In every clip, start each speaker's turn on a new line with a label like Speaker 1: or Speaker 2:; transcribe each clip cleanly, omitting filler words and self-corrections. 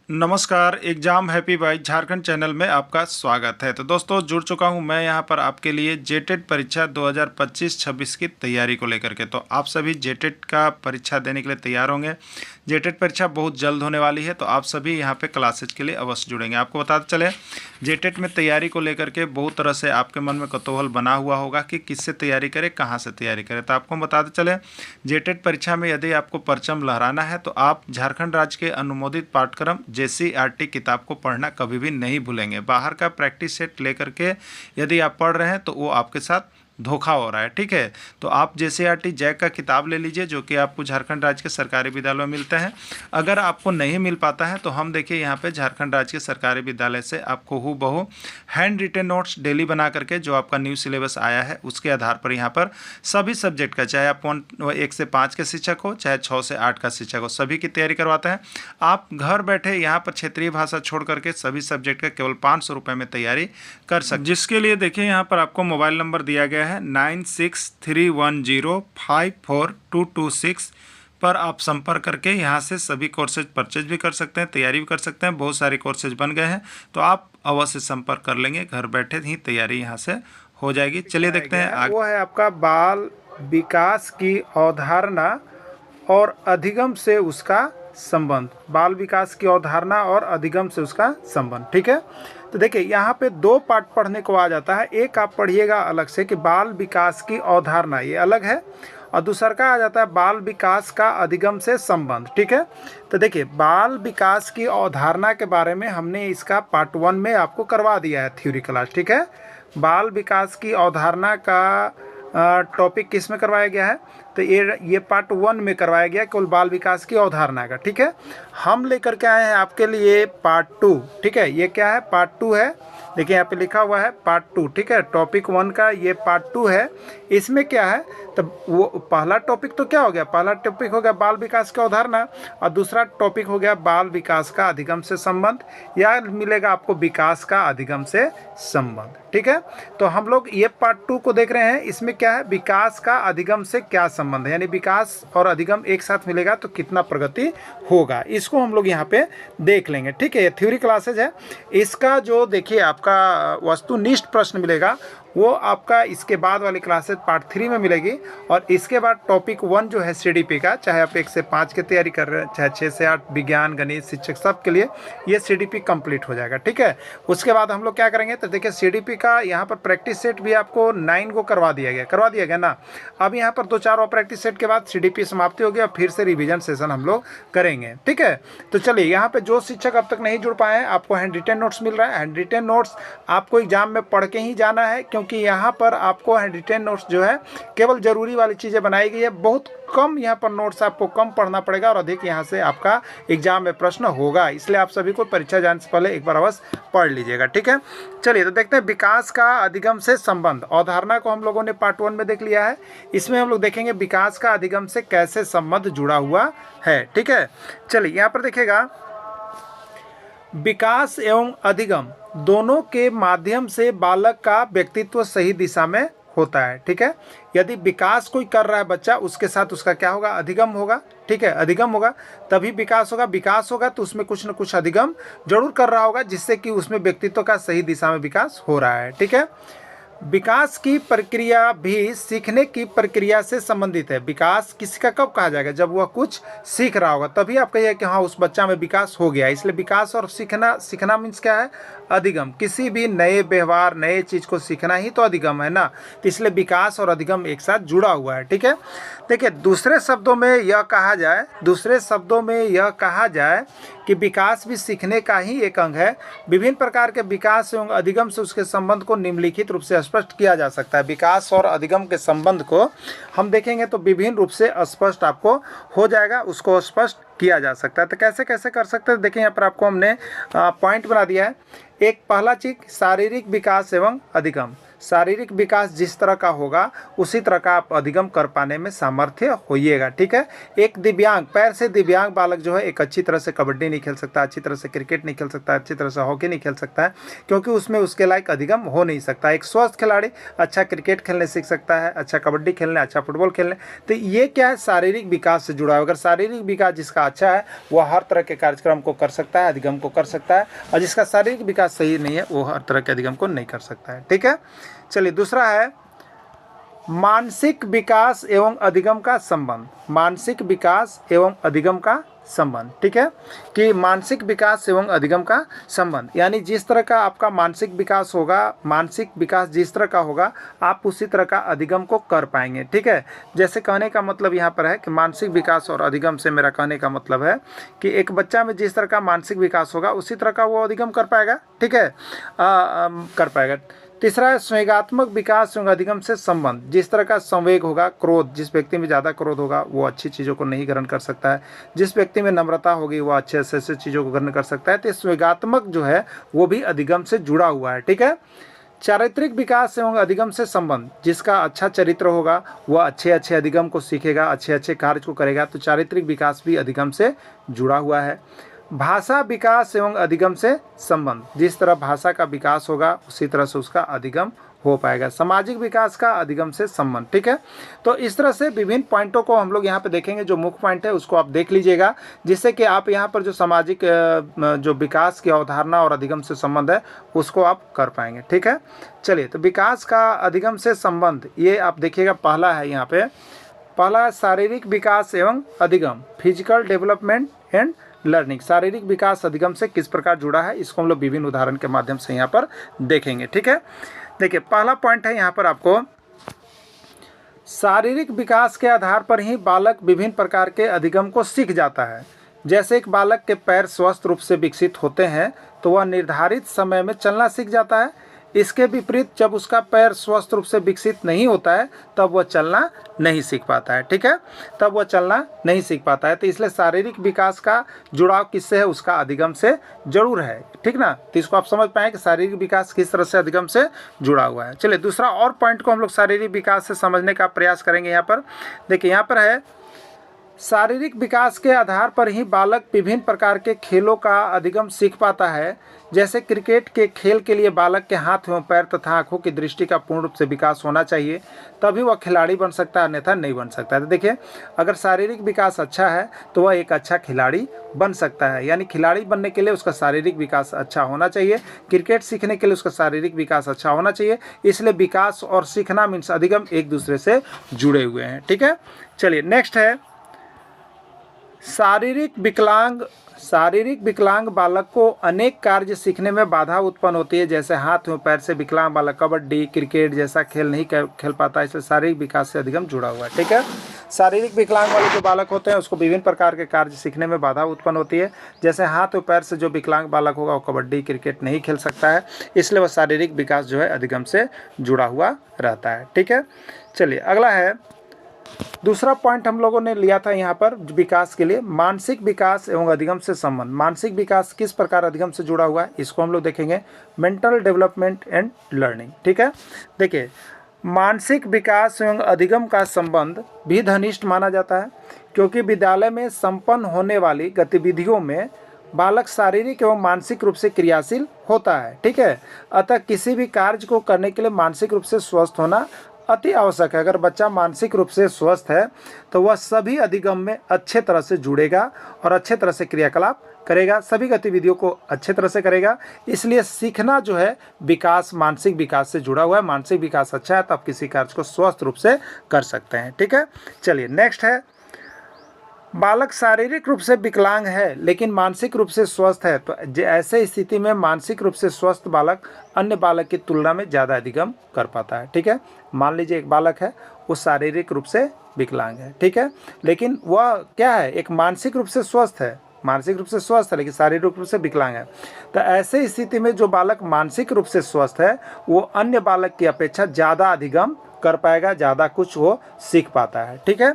Speaker 1: नमस्कार, exam happy by Jharkhand channel में आपका स्वागत है। तो दोस्तों जुड़ चुका हूं मैं यहां पर आपके लिए जेटेट परीक्षा 2025-26 की तैयारी को लेकर के। तो आप सभी जेटेट का परीक्षा देने के लिए तैयार होंगे। जेटेट परीक्षा बहुत जल्द होने वाली है, तो आप सभी यहां पे क्लासेज के लिए अवश्य जुड़ेंगे। आपको बताते चले, जेटेट में तैयारी को लेकर के बहुत तरह से आपके मन में कौतूहल बना हुआ होगा कि किससे तैयारी करें, कहाँ से तैयारी करें। तो आपको बताते चले, जेटेट परीक्षा में यदि आपको परचम लहराना है तो आप झारखंड राज्य के अनुमोदित पाठ्यक्रम JCERT किताब को पढ़ना कभी भी नहीं भूलेंगे। बाहर का प्रैक्टिस सेट लेकर के यदि आप पढ़ रहे हैं तो वो आपके साथ धोखा हो रहा है, ठीक है। तो आप JCERT जैक का किताब ले लीजिए, जो कि आपको झारखंड राज्य के सरकारी विद्यालयों में मिलते हैं। अगर आपको नहीं मिल पाता है तो हम देखिए यहाँ पे झारखंड राज्य के सरकारी विद्यालय से आपको हूबहू हैंड रिटेन नोट्स डेली बना करके जो आपका न्यू सिलेबस आया है उसके आधार पर यहाँ पर सभी सब्जेक्ट का, चाहे आप 1 से 5 के शिक्षक हो, चाहे 6 से 8 का शिक्षक हो, सभी की तैयारी करवाते हैं। आप घर बैठे यहाँ पर क्षेत्रीय भाषा छोड़ करके सभी सब्जेक्ट का केवल 500 रुपये में तैयारी कर सकते, जिसके लिए देखिए यहाँ पर आपको मोबाइल नंबर दिया गया है 9631054226 पर आप संपर्क करके यहाँ से सभी कोर्सेज परचेज भी कर सकते हैं, तैयारी भी कर सकते हैं। बहुत सारे कोर्सेज बन गए हैं, तो आप अवश्य संपर्क कर लेंगे। घर बैठे ही तैयारी यहाँ से हो जाएगी। चलिए देखते हैं आगे।
Speaker 2: वो है आपका बाल विकास की अवधारणा और अधिगम से उसका संबंध। बाल विकास की अवधारणा और अधिगम से उसका संबंध, ठीक है। तो देखिए यहाँ पे 2 पार्ट पढ़ने को आ जाता है। एक आप पढ़िएगा अलग से कि बाल विकास की अवधारणा, ये अलग है, और दूसरा का आ जाता है बाल विकास का अधिगम से संबंध, ठीक है। तो देखिए बाल विकास की अवधारणा के बारे में हमने इसका पार्ट 1 में आपको करवा दिया है थ्योरी क्लास, ठीक है। बाल विकास की अवधारणा का टॉपिक किस में करवाया गया है, तो ये पार्ट 1 में करवाया गया केवल बाल विकास की अवधारणा का, ठीक है। हम लेकर के आए हैं आपके लिए पार्ट 2, ठीक है। ये क्या है, पार्ट 2 है। देखिए यहाँ पे लिखा हुआ है पार्ट 2, ठीक है। टॉपिक 1 का ये पार्ट 2 है। इसमें क्या है, तो वो पहला टॉपिक तो क्या हो गया, पहला टॉपिक हो गया बाल विकास की अवधारणा, और दूसरा टॉपिक हो गया बाल विकास का अधिगम से संबंध, या मिलेगा आपको विकास का अधिगम से संबंध, ठीक है। तो हम लोग ये पार्ट 2 को देख रहे हैं। इसमें क्या है, विकास का अधिगम से क्या संबंध है, यानी विकास और अधिगम एक साथ मिलेगा तो कितना प्रगति होगा, इसको हम लोग यहाँ पे देख लेंगे, ठीक है। ये थ्योरी क्लासेज है। इसका जो देखिए आपका वस्तुनिष्ठ प्रश्न मिलेगा वो आपका इसके बाद वाली क्लासेज पार्ट 3 में मिलेगी, और इसके बाद टॉपिक 1 जो है CDP का, चाहे आप 1 से 5 की तैयारी कर रहे हैं, चाहे 6 से 8 विज्ञान गणित शिक्षक सब के लिए ये CDP कंप्लीट हो जाएगा, ठीक है। उसके बाद हम लोग क्या करेंगे, तो देखिए CDP का यहाँ पर प्रैक्टिस सेट भी आपको 9 को करवा दिया गया ना। अब यहाँ पर 2-4 और प्रैक्टिस सेट के बाद CDP समाप्ति होगी और फिर से रिविजन सेशन हम लोग करेंगे, ठीक है। तो चलिए यहाँ पर जो शिक्षक अब तक नहीं जुड़ पाए हैं, आपको हैंड रिटेन नोट्स मिल रहा है। हैंड रिटेन नोट्स आपको एग्जाम में पढ़ के ही जाना है, क्योंकि यहाँ पर आपको हैंड रिटेन नोट्स जो है केवल जरूरी वाली चीज़ें बनाई गई है। बहुत कम यहाँ पर नोट्स आपको कम पढ़ना पड़ेगा और अधिक यहाँ से आपका एग्जाम में प्रश्न होगा। इसलिए आप सभी को परीक्षा जाने से पहले एक बार अवश्य पढ़ लीजिएगा, ठीक है। चलिए तो देखते हैं विकास का अधिगम से संबंध। अवधारणा को हम लोगों ने पार्ट 1 में देख लिया है। इसमें हम लोग देखेंगे विकास का अधिगम से कैसे संबंध जुड़ा हुआ है, ठीक है। चलिए यहाँ पर देखिएगा, विकास एवं अधिगम दोनों के माध्यम से बालक का व्यक्तित्व सही दिशा में होता है, ठीक है। यदि विकास कोई कर रहा है बच्चा, उसके साथ उसका क्या होगा, अधिगम होगा, ठीक है। अधिगम होगा तभी विकास होगा। विकास होगा तो उसमें कुछ न कुछ अधिगम जरूर कर रहा होगा, जिससे कि उसमें व्यक्तित्व का सही दिशा में विकास हो रहा है, ठीक है। विकास की प्रक्रिया भी सीखने की प्रक्रिया से संबंधित है। विकास किसी का कब कहा जाएगा, जब वह कुछ सीख रहा होगा, तभी आप कहिए कि हाँ उस बच्चा में विकास हो गया। इसलिए विकास और सीखना मीन्स क्या है, अधिगम। किसी भी नए व्यवहार, नए चीज़ को सीखना ही तो अधिगम है ना। तो इसलिए विकास और अधिगम एक साथ जुड़ा हुआ है, ठीक है। देखिए दूसरे शब्दों में यह कहा जाए कि विकास भी सीखने का ही एक अंग है। विभिन्न प्रकार के विकास एवं अधिगम से उसके संबंध को निम्नलिखित रूप से स्पष्ट किया जा सकता है। विकास और अधिगम के संबंध को हम देखेंगे तो विभिन्न रूप से स्पष्ट आपको हो जाएगा, उसको स्पष्ट किया जा सकता है। तो कैसे कैसे कर सकते हैं, देखिए यहाँ पर आपको हमने पॉइंट बना दिया है। एक पहला चीज, शारीरिक विकास एवं अधिगम। शारीरिक विकास जिस तरह का होगा उसी तरह का आप अधिगम कर पाने में सामर्थ्य होइएगा। ठीक है, एक दिव्यांग, पैर से दिव्यांग बालक जो है एक अच्छी तरह से कबड्डी नहीं खेल सकता, अच्छी तरह से क्रिकेट नहीं खेल सकता, अच्छी तरह से हॉकी नहीं खेल सकता है, क्योंकि उसमें उसके लायक अधिगम हो नहीं सकता। एक स्वस्थ खिलाड़ी अच्छा क्रिकेट खेलने सीख सकता है, अच्छा कबड्डी खेलने, अच्छा फुटबॉल खेलने। तो ये क्या है, शारीरिक विकास से जुड़ा है। अगर शारीरिक विकास जिसका अच्छा है वो हर तरह के कार्यक्रम को कर सकता है, अधिगम को कर सकता है, और जिसका शारीरिक विकास सही नहीं है वो हर तरह के अधिगम को नहीं कर सकता है। ठीक है, चलिए दूसरा है मानसिक विकास एवं अधिगम का संबंध। मानसिक विकास एवं अधिगम का संबंध, ठीक है, कि मानसिक विकास एवं अधिगम का संबंध, यानी जिस तरह का आपका मानसिक विकास होगा, मानसिक विकास जिस तरह का होगा आप उसी तरह का अधिगम को कर पाएंगे। ठीक है, जैसे कहने का मतलब यहाँ पर है कि मानसिक विकास और अधिगम से मेरा कहने का मतलब है कि एक बच्चा में जिस तरह का मानसिक विकास होगा उसी तरह का वो अधिगम कर पाएगा। ठीक है, कर पाएगा। तीसरा है संवेगात्मक विकास एवं अधिगम से संबंध। जिस तरह का संवेग होगा, क्रोध, जिस व्यक्ति में ज़्यादा क्रोध होगा वो अच्छी चीज़ों को नहीं ग्रहण कर सकता है, जिस व्यक्ति में नम्रता होगी वो अच्छे से चीज़ों को ग्रहण कर सकता है। तो संवेगात्मक जो है वो भी अधिगम से जुड़ा हुआ है। ठीक है, चारित्रिक विकास एवं अधिगम से संबंध, जिसका अच्छा चरित्र होगा वह अच्छे अच्छे अधिगम को सीखेगा, अच्छे अच्छे कार्य को करेगा, तो चारित्रिक विकास भी अधिगम से जुड़ा हुआ है। भाषा विकास एवं अधिगम से संबंध, जिस तरह भाषा का विकास होगा उसी तरह से उसका अधिगम हो पाएगा। सामाजिक विकास का अधिगम से संबंध। ठीक है, तो इस तरह से विभिन्न पॉइंटों को हम लोग यहाँ पे देखेंगे। जो मुख्य पॉइंट है उसको आप देख लीजिएगा, जिससे कि आप यहाँ पर जो सामाजिक जो विकास की अवधारणा और अधिगम से संबंध है उसको आप कर पाएंगे। ठीक है, चलिए, तो विकास का अधिगम से संबंध ये आप देखिएगा। पहला है यहाँ पे, पहला शारीरिक विकास एवं अधिगम, फिजिकल डेवलपमेंट एंड लर्निंग। शारीरिक विकास अधिगम से किस प्रकार जुड़ा है इसको हम लोग विभिन्न उदाहरण के माध्यम से यहाँ पर देखेंगे। ठीक है, देखिए पहला पॉइंट है यहाँ पर आपको, शारीरिक विकास के आधार पर ही बालक विभिन्न प्रकार के अधिगम को सीख जाता है। जैसे एक बालक के पैर स्वस्थ रूप से विकसित होते हैं तो वह निर्धारित समय में चलना सीख जाता है। इसके विपरीत जब उसका पैर स्वस्थ रूप से विकसित नहीं होता है तब वह चलना नहीं सीख पाता है। ठीक है, तब वह चलना नहीं सीख पाता है। तो इसलिए शारीरिक विकास का जुड़ाव किससे है, उसका अधिगम से जरूर है। ठीक ना, तो इसको आप समझ पाएँ कि शारीरिक विकास किस तरह से अधिगम से जुड़ा हुआ है। चलिए दूसरा और पॉइंट को हम लोग शारीरिक विकास से समझने का प्रयास करेंगे। यहाँ पर देखिए, यहाँ पर है शारीरिक विकास के आधार पर ही बालक विभिन्न प्रकार के खेलों का अधिगम सीख पाता है। जैसे क्रिकेट के खेल के लिए बालक के हाथ एवं पैर तथा आंखों की दृष्टि का पूर्ण रूप से विकास होना चाहिए, तभी वह खिलाड़ी बन सकता है, अन्यथा नहीं बन सकता है। तो देखिए, अगर शारीरिक विकास अच्छा है तो वह एक अच्छा खिलाड़ी बन सकता है। यानी खिलाड़ी बनने के लिए उसका शारीरिक विकास अच्छा होना चाहिए, क्रिकेट सीखने के लिए उसका शारीरिक विकास अच्छा होना चाहिए। इसलिए विकास और सीखना मीन्स अधिगम एक दूसरे से जुड़े हुए हैं। ठीक है, चलिए नेक्स्ट है शारीरिक विकलांग बालक को अनेक कार्य सीखने में बाधा उत्पन्न होती है। जैसे हाथ एवं पैर से विकलांग बालक कबड्डी, क्रिकेट जैसा खेल नहीं खेल पाता, इसलिए शारीरिक विकास से अधिगम जुड़ा हुआ है। ठीक है, शारीरिक विकलांग वाले जो बालक होते हैं उसको विभिन्न प्रकार के कार्य सीखने में बाधा उत्पन्न होती है। जैसे हाथ और पैर से जो विकलांग बालक होगा वो कबड्डी, क्रिकेट नहीं खेल सकता है, इसलिए वह शारीरिक विकास जो है अधिगम से जुड़ा हुआ रहता है। ठीक है, चलिए अगला है, दूसरा पॉइंट हम लोगों ने लिया था यहाँ पर विकास के लिए, मानसिक विकास एवं अधिगम से संबंध। मानसिक विकास किस प्रकार अधिगम से जुड़ा हुआ है इसको हम लोग देखेंगे, मेंटल डेवलपमेंट एंड लर्निंग। ठीक है, देखिए मानसिक विकास एवं अधिगम का संबंध भी घनिष्ठ माना जाता है, क्योंकि विद्यालय में संपन्न होने वाली गतिविधियों में बालक शारीरिक एवं मानसिक रूप से क्रियाशील होता है। ठीक है, अतः किसी भी कार्य को करने के लिए मानसिक रूप से स्वस्थ होना अति आवश्यक है। अगर बच्चा मानसिक रूप से स्वस्थ है तो वह सभी अधिगम में अच्छे तरह से जुड़ेगा और अच्छे तरह से क्रियाकलाप करेगा, सभी गतिविधियों को अच्छे तरह से करेगा। इसलिए सीखना जो है विकास मानसिक विकास से जुड़ा हुआ है। मानसिक विकास अच्छा है तो आप किसी कार्य को स्वस्थ रूप से कर सकते हैं। ठीक है, चलिए नेक्स्ट है, बालक शारीरिक रूप से विकलांग है लेकिन मानसिक रूप से स्वस्थ है, तो ऐसे स्थिति में मानसिक रूप से स्वस्थ बालक अन्य बालक की तुलना में ज़्यादा अधिगम कर पाता है। ठीक है, मान लीजिए एक बालक है वो शारीरिक रूप से विकलांग है, ठीक है, लेकिन वह क्या है, एक मानसिक रूप से स्वस्थ है, मानसिक रूप से स्वस्थ है लेकिन शारीरिक रूप से विकलांग है। तो ऐसे स्थिति में जो बालक मानसिक रूप से स्वस्थ है वो अन्य बालक की अपेक्षा ज़्यादा अधिगम कर पाएगा, ज़्यादा कुछ वो सीख पाता है। ठीक है,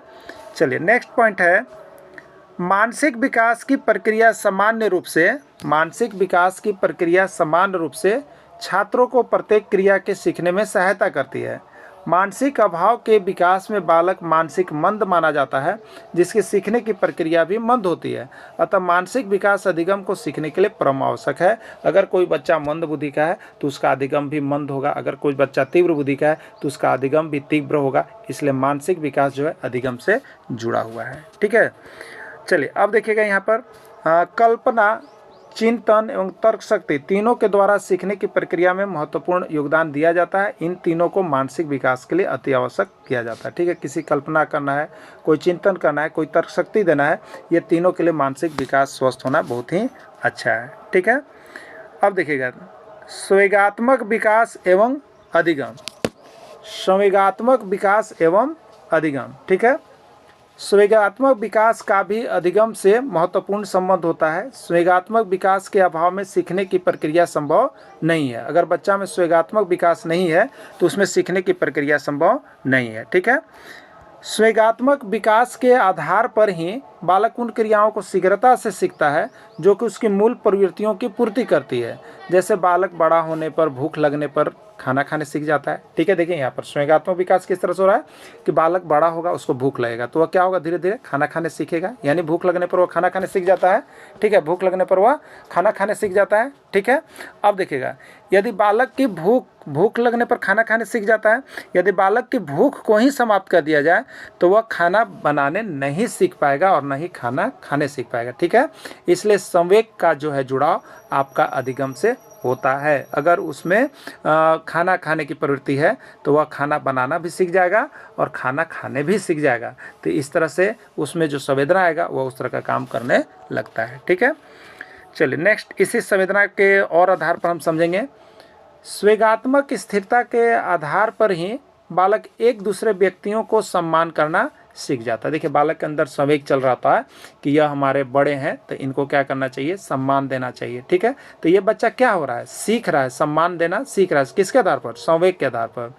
Speaker 2: चलिए नेक्स्ट पॉइंट है, मानसिक विकास की प्रक्रिया सामान्य रूप से छात्रों को प्रत्येक क्रिया के सीखने में सहायता करती है। मानसिक अभाव के विकास में बालक मानसिक मंद माना जाता है, जिसकी सीखने की प्रक्रिया भी मंद होती है। अतः मानसिक विकास अधिगम को सीखने के लिए परम आवश्यक है। अगर कोई बच्चा मंद बुद्धि का है तो उसका अधिगम भी मंद होगा, अगर कोई बच्चा तीव्र बुद्धि का है तो उसका अधिगम भी तीव्र होगा। इसलिए मानसिक विकास जो है अधिगम से जुड़ा हुआ है। ठीक है, चलिए अब देखिएगा यहाँ पर कल्पना, चिंतन एवं तर्क शक्ति तीनों के द्वारा सीखने की प्रक्रिया में महत्वपूर्ण योगदान दिया जाता है। इन तीनों को मानसिक विकास के लिए अति आवश्यक किया जाता है। ठीक है, किसी कल्पना करना है, कोई चिंतन करना है, कोई तर्क शक्ति देना है, ये तीनों के लिए मानसिक विकास स्वस्थ होना बहुत ही अच्छा है। ठीक है, अब देखिएगा संवेगात्मक विकास एवं अधिगम। संवेगात्मक विकास एवं अधिगम, ठीक है, संवेगात्मक विकास का भी अधिगम से महत्वपूर्ण संबंध होता है। संवेगात्मक विकास के अभाव में सीखने की प्रक्रिया संभव नहीं है। अगर बच्चा में संवेगात्मक विकास नहीं है तो उसमें सीखने की प्रक्रिया संभव नहीं है। ठीक है, संवेगात्मक विकास के आधार पर ही बालक उन क्रियाओं को शीघ्रता से सीखता है जो कि उसकी मूल प्रवृत्तियों की पूर्ति करती है। जैसे बालक बड़ा होने पर, भूख लगने पर खाना खाने सीख जाता है। ठीक है, देखिए यहाँ पर संवेगात्मक विकास किस तरह से हो रहा है कि बालक बड़ा होगा, उसको भूख लगेगा तो वह क्या होगा, धीरे धीरे खाना खाने सीखेगा। यानी भूख लगने पर वह खाना खाने सीख जाता है। ठीक है, भूख लगने पर वह खाना खाने सीख जाता है। ठीक है, अब देखिएगा यदि बालक की भूख लगने पर खाना खाने सीख जाता है, यदि बालक की भूख को ही समाप्त कर दिया जाए तो वह खाना बनाने नहीं सीख पाएगा और न ही खाना खाने सीख पाएगा। ठीक है, इसलिए संवेग का जो है जुड़ाव आपका अधिगम से होता है। अगर उसमें खाना खाने की प्रवृत्ति है तो वह खाना बनाना भी सीख जाएगा और खाना खाने भी सीख जाएगा। तो इस तरह से उसमें जो संवेदना आएगा वह उस तरह का काम करने लगता है। ठीक है, चलिए नेक्स्ट, इसी संवेदना के और आधार पर हम समझेंगे। संवेगात्मक स्थिरता के आधार पर ही बालक एक दूसरे व्यक्तियों को सम्मान करना सीख जाता है। देखिए बालक के अंदर संवेग चल रहा था कि यह हमारे बड़े हैं तो इनको क्या करना चाहिए, सम्मान देना चाहिए। ठीक है, तो ये बच्चा क्या हो रहा है, सीख रहा है, सम्मान देना सीख रहा है। किसके आधार पर, संवेग के आधार पर।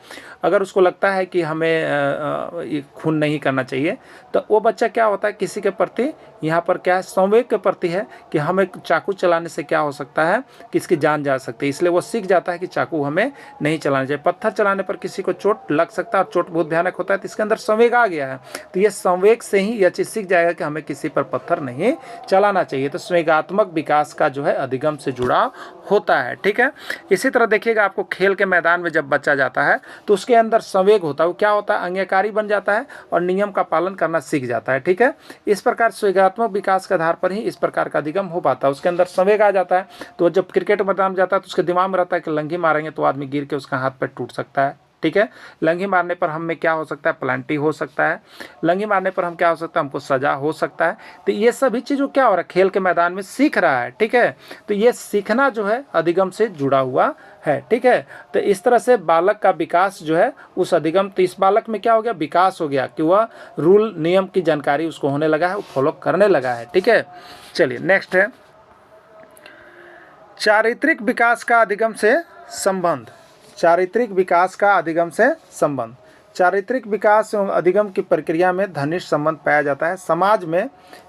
Speaker 2: अगर उसको लगता है कि हमें खून नहीं करना चाहिए तो वो बच्चा क्या होता है, किसी के प्रति यहाँ पर क्या है, संवेग के प्रति है कि हमें चाकू चलाने से क्या हो सकता है कि इसकी जान जा सकती है। इसलिए वो सीख जाता है कि चाकू हमें नहीं चलाना चाहिए। पत्थर चलाने पर किसी को चोट लग सकता है और चोट बहुत भयानक होता है, तो इसके अंदर संवेग आ गया है। तो ये संवेग से ही यह चीज़ सीख जाएगा कि हमें किसी पर पत्थर नहीं चलाना चाहिए। तो संवेगात्मक विकास का जो है अधिगम से जुड़ाव होता है। ठीक है, इसी तरह देखिएगा आपको खेल के मैदान में जब बच्चा जाता है तो उसके अंदर संवेग होता है। वो क्या होता है, आज्ञाकारी बन जाता है और नियम का पालन करना सीख जाता है। ठीक है, इस प्रकार संवेगात्मक विकास के आधार पर ही इस प्रकार का अधिगम हो पाता है। उसके अंदर संवेग आ जाता है तो जब क्रिकेट मैदान में जाता है तो उसके दिमाग में रहता है कि लंघी मारेंगे तो आदमी गिर के उसका हाथ पैर टूट सकता है। ठीक है, लंघी मारने पर हमें क्या हो सकता है, प्लांटी हो सकता है। लंघी मारने पर हम क्या हो सकता है, हमको सजा हो सकता है। तो ये सभी चीज़ क्या हो रहा है, खेल के मैदान में सीख रहा है। ठीक है, तो ये सीखना जो है अधिगम से जुड़ा हुआ है। ठीक है, तो इस तरह से बालक का विकास जो है उस अधिगम, तो इस बालक में क्या हो गया, विकास हो गया कि वह रूल नियम की जानकारी उसको होने लगा है, वो फॉलो करने लगा है। ठीक है, चलिए नेक्स्ट है चारित्रिक विकास का अधिगम से संबंध। चारित्रिक विकास का अधिगम से संबंध। चारित्रिक विकास एवं अधिगम की प्रक्रिया में घनिष्ठ संबंध पाया जाता है। समाज में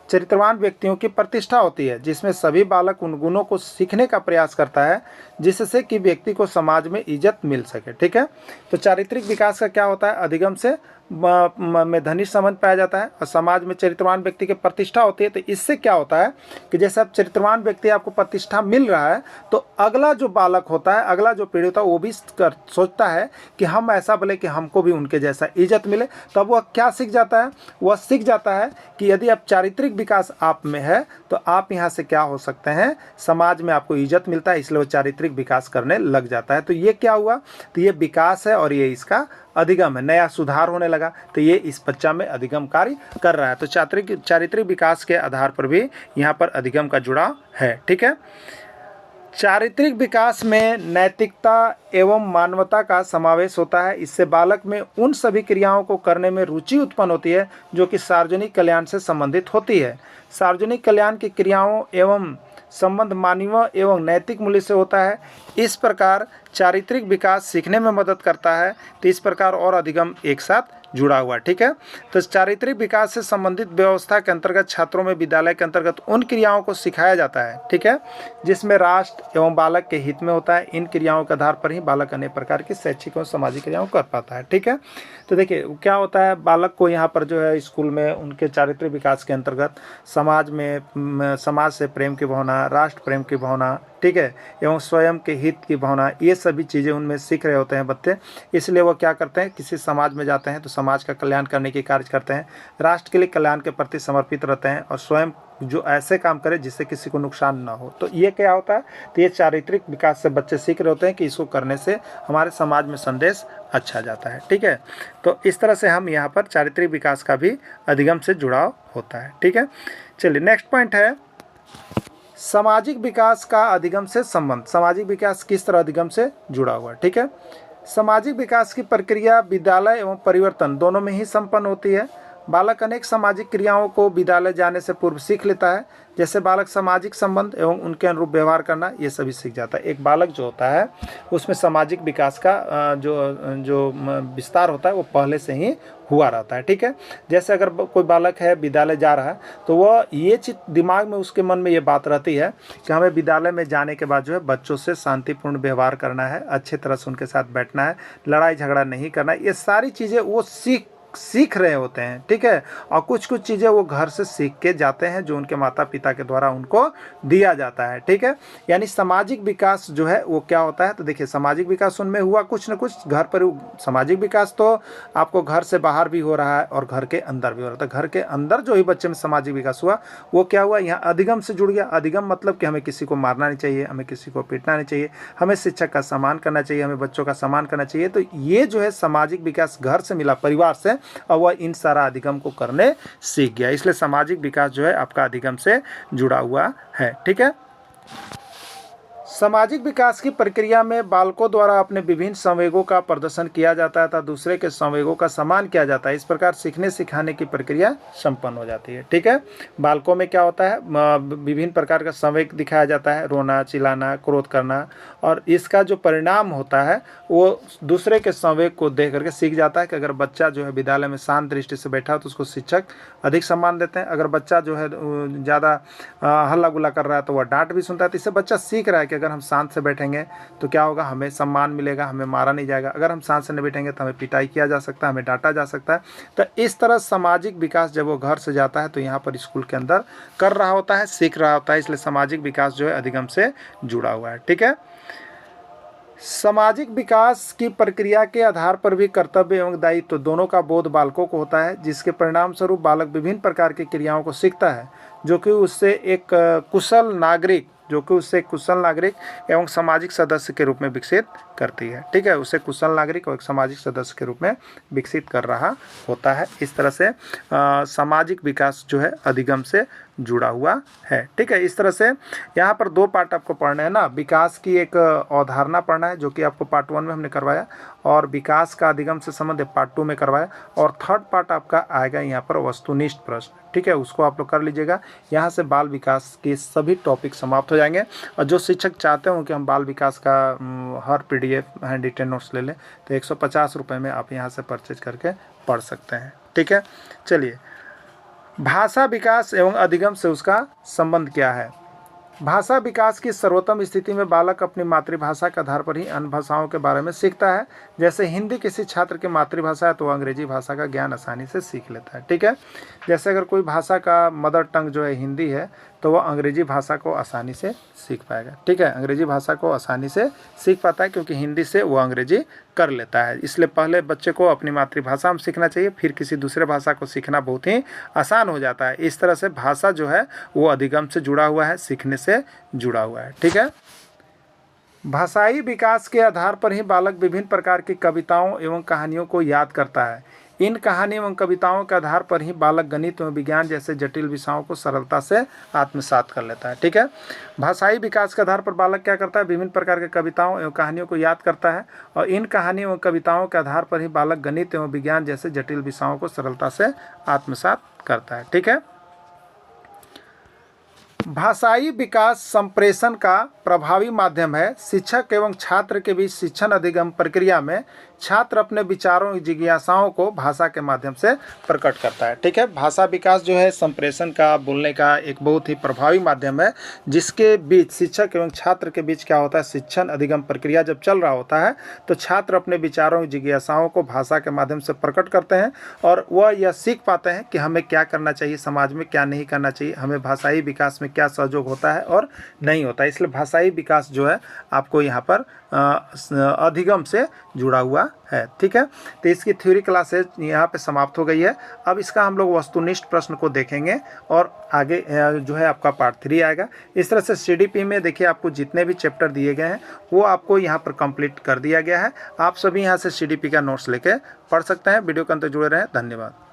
Speaker 2: चरित्रवान व्यक्तियों की प्रतिष्ठा होती है जिसमें सभी बालक उन गुणों को सीखने का प्रयास करता है जिससे कि व्यक्ति को समाज में इज्जत मिल सके। ठीक है, तो चारित्रिक विकास का क्या होता है, अधिगम से में घनिष्ठ संबंध पाया जाता है और समाज में चरित्रवान व्यक्ति की प्रतिष्ठा होती है। तो इससे क्या होता है कि जैसे अब चरित्रवान व्यक्ति आपको प्रतिष्ठा मिल रहा है तो अगला जो बालक होता है, अगला जो पीढ़ी होता है वो भी सोचता है कि हम ऐसा बोले कि हमको भी उनके जैसा इज्जत मिले। तब वह क्या सीख जाता है, वह सीख जाता है कि यदि अब चारित्रिक विकास आप में है तो आप यहाँ से क्या हो सकते हैं, समाज में आपको इज्जत मिलता है, इसलिए वो चारित्रिक विकास करने लग जाता है। तो ये क्या हुआ, तो ये विकास है और ये इसका अधिगम है, नया सुधार होने लगा। तो ये इस बच्चा में अधिगम कार्य कर रहा है। तो चारित्रिक विकास के आधार पर भी यहाँ पर अधिगम का जुड़ाव है। ठीक है, चारित्रिक विकास में नैतिकता एवं मानवता का समावेश होता है। इससे बालक में उन सभी क्रियाओं को करने में रुचि उत्पन्न होती है जो कि सार्वजनिक कल्याण से संबंधित होती है। सार्वजनिक कल्याण की क्रियाओं एवं संबंध मानवीय एवं नैतिक मूल्य से होता है। इस प्रकार चारित्रिक विकास सीखने में मदद करता है। तो इस प्रकार और अधिगम एक साथ जुड़ा हुआ है। ठीक है, तो चारित्रिक विकास से संबंधित व्यवस्था के अंतर्गत छात्रों में विद्यालय के अंतर्गत उन क्रियाओं को सिखाया जाता है, ठीक है, जिसमें राष्ट्र एवं बालक के हित में होता है। इन क्रियाओं के आधार पर ही बालक अनेक प्रकार की शैक्षिक और सामाजिक क्रियाओं कर पाता है। ठीक है, तो देखिए क्या होता है, बालक को यहाँ पर जो है स्कूल में उनके चारित्रिक विकास के अंतर्गत समाज से प्रेम की भावना, राष्ट्र प्रेम की भावना, ठीक है, एवं स्वयं के हित की भावना, ये सभी चीज़ें उनमें सीख रहे होते हैं बच्चे। इसलिए वो क्या करते हैं, किसी समाज में जाते हैं तो समाज का कल्याण करने की कार्य करते हैं, राष्ट्र के लिए कल्याण के प्रति समर्पित रहते हैं और स्वयं जो ऐसे काम करे जिससे किसी को नुकसान ना हो। तो ये क्या होता है, तो ये चारित्रिक विकास से बच्चे सीख रहे होते हैं कि इसको करने से हमारे समाज में संदेश अच्छा जाता है। ठीक है, तो इस तरह से हम यहाँ पर चारित्रिक विकास का भी अधिगम से जुड़ाव होता है। ठीक है, चलिए नेक्स्ट पॉइंट है सामाजिक विकास का अधिगम से संबंध। सामाजिक विकास किस तरह अधिगम से जुड़ा हुआ है। ठीक है, सामाजिक विकास की प्रक्रिया विद्यालय एवं परिवर्तन दोनों में ही संपन्न होती है। बालक अनेक सामाजिक क्रियाओं को विद्यालय जाने से पूर्व सीख लेता है। जैसे बालक सामाजिक संबंध एवं उनके अनुरूप व्यवहार करना, ये सभी सीख जाता है। एक बालक जो होता है उसमें सामाजिक विकास का जो विस्तार होता है वो पहले से ही हुआ रहता है। ठीक है, जैसे अगर कोई बालक है विद्यालय जा रहा है तो वह ये दिमाग में उसके मन में ये बात रहती है कि हमें विद्यालय में जाने के बाद जो है बच्चों से शांतिपूर्ण व्यवहार करना है, अच्छे तरह से उनके साथ बैठना है, लड़ाई झगड़ा नहीं करना है। ये सारी चीज़ें वो सीख रहे होते हैं। ठीक है, और कुछ कुछ चीज़ें वो घर से सीख के जाते हैं जो उनके माता पिता के द्वारा उनको दिया जाता है। ठीक है, यानी सामाजिक विकास जो है वो क्या होता है, तो देखिए सामाजिक विकास उनमें हुआ कुछ न कुछ घर पर। सामाजिक विकास तो आपको घर से बाहर भी हो रहा है और घर के अंदर भी हो रहा है। तो घर के अंदर जो ही बच्चे में सामाजिक विकास हुआ वो क्या हुआ, यहाँ अधिगम से जुड़ गया। अधिगम मतलब कि हमें किसी को मारना नहीं चाहिए, हमें किसी को पीटना नहीं चाहिए, हमें शिक्षक का सम्मान करना चाहिए, हमें बच्चों का सम्मान करना चाहिए। तो ये जो है सामाजिक विकास घर से मिला, परिवार से, और वह इन सारा अधिगम को करने सीख गया। इसलिए सामाजिक विकास जो है आपका अधिगम से जुड़ा हुआ है। ठीक है, सामाजिक विकास की प्रक्रिया में बालकों द्वारा अपने विभिन्न संवेगों का प्रदर्शन किया जाता है तथा दूसरे के संवेगों का सम्मान किया जाता है। इस प्रकार सीखने सिखाने की प्रक्रिया संपन्न हो जाती है। ठीक है, बालकों में क्या होता है, विभिन्न प्रकार का संवेग दिखाया जाता है, रोना, चिल्लाना, क्रोध करना, और इसका जो परिणाम होता है वो दूसरे के संवेग को देख करके सीख जाता है कि अगर बच्चा जो है विद्यालय में शांत दृष्टि से बैठा हो तो उसको शिक्षक अधिक सम्मान देते हैं। अगर बच्चा जो है ज़्यादा हल्ला गुल्ला कर रहा है तो वह डांट भी सुनता है। तो इससे बच्चा सीख रहा है कि अगर हम शांत से बैठेंगे तो क्या होगा, हमें सम्मान मिलेगा, हमें मारा नहीं जाएगा। अगर हम शांत से नहीं बैठेंगे तो हमें पिटाई किया जा सकता है, हमें डांटा जा सकता है। तो इस तरह सामाजिक विकास जब वो घर से जाता है तो यहाँ पर स्कूल के अंदर कर रहा होता है, सीख रहा होता है। इसलिए सामाजिक विकास जो है अधिगम से जुड़ा हुआ है। ठीक है, सामाजिक विकास की प्रक्रिया के आधार पर भी कर्तव्य एवं दायित्व दोनों का बोध बालकों को होता है, जिसके परिणाम स्वरूप बालक विभिन्न प्रकार की क्रियाओं को सीखता है जो कि उससे एक कुशल नागरिक एवं सामाजिक सदस्य के रूप में विकसित करती है। ठीक है, उसे कुशल नागरिक और एक सामाजिक सदस्य के रूप में विकसित कर रहा होता है। इस तरह से सामाजिक विकास जो है अधिगम से जुड़ा हुआ है। ठीक है, इस तरह से यहाँ पर दो पार्ट आपको पढ़ना है ना, विकास की एक अवधारणा पढ़ना है जो कि आपको पार्ट 1 में हमने करवाया, और विकास का अधिगम से संबंध पार्ट 2 में करवाया, और थर्ड पार्ट आपका आएगा यहाँ पर वस्तुनिष्ठ प्रश्न। ठीक है, उसको आप लोग कर लीजिएगा। यहाँ से बाल विकास के सभी टॉपिक समाप्त हो जाएंगे। और जो शिक्षक चाहते हो कि हम बाल विकास का हर PDF हैंड रिटेन नोट्स ले लें तो 150 रुपये में आप यहाँ से परचेज करके पढ़ सकते हैं। ठीक है, चलिए भाषा विकास एवं अधिगम से उसका संबंध क्या है। भाषा विकास की सर्वोत्तम स्थिति में बालक अपनी मातृभाषा के आधार पर ही अन्य भाषाओं के बारे में सीखता है। जैसे हिंदी किसी छात्र की मातृभाषा है तो वह अंग्रेजी भाषा का ज्ञान आसानी से सीख लेता है। ठीक है, जैसे अगर कोई भाषा का मदर टंग जो है हिंदी है तो वह अंग्रेजी भाषा को आसानी से सीख पाएगा। ठीक है, अंग्रेजी भाषा को आसानी से सीख पाता है क्योंकि हिंदी से वो अंग्रेजी कर लेता है। इसलिए पहले बच्चे को अपनी मातृभाषा में सीखना चाहिए, फिर किसी दूसरे भाषा को सीखना बहुत ही आसान हो जाता है। इस तरह से भाषा जो है वो अधिगम से जुड़ा हुआ है, सीखने से जुड़ा हुआ है। ठीक है, भाषाई विकास के आधार पर ही बालक विभिन्न प्रकार की कविताओं एवं कहानियों को याद करता है। इन कहानी एवं कविताओं के आधार पर ही बालक गणित एवं विज्ञान जैसे जटिल विषयों को सरलता से आत्मसात कर लेता है। ठीक है, भाषाई विकास के आधार पर बालक क्या करता है, विभिन्न प्रकार के कविताओं एवं कहानियों को याद करता है, और इन कहानी एवं कविताओं के आधार पर ही बालक गणित एवं विज्ञान जैसे जटिल विषयों को सरलता से आत्मसात करता है। ठीक है, भाषाई विकास संप्रेषण का प्रभावी माध्यम है। शिक्षक एवं छात्र के बीच शिक्षण अधिगम प्रक्रिया में छात्र अपने विचारों जिज्ञासाओं को भाषा के माध्यम से प्रकट करता है। ठीक है, भाषा विकास जो है संप्रेषण का, बोलने का एक बहुत ही प्रभावी माध्यम है, जिसके बीच शिक्षक एवं छात्र के बीच क्या होता है, शिक्षण अधिगम प्रक्रिया जब चल रहा होता है तो छात्र अपने विचारों जिज्ञासाओं को भाषा के माध्यम से प्रकट करते हैं और वह यह सीख पाते हैं कि हमें क्या करना चाहिए, समाज में क्या नहीं करना चाहिए, हमें भाषाई विकास में क्या सहयोग होता है और नहीं होता है। इसलिए भाषाई विकास जो है आपको यहाँ पर अधिगम से जुड़ा हुआ है। ठीक है, तो इसकी थ्योरी क्लासेज यहाँ पे समाप्त हो गई है। अब इसका हम लोग वस्तुनिष्ठ प्रश्न को देखेंगे और आगे जो है आपका पार्ट 3 आएगा। इस तरह से CDP में देखिए आपको जितने भी चैप्टर दिए गए हैं वो आपको यहाँ पर कंप्लीट कर दिया गया है। आप सभी यहाँ से CDP का नोट्स लेके पढ़ सकते हैं। वीडियो के अंत तक जुड़े रहें। धन्यवाद।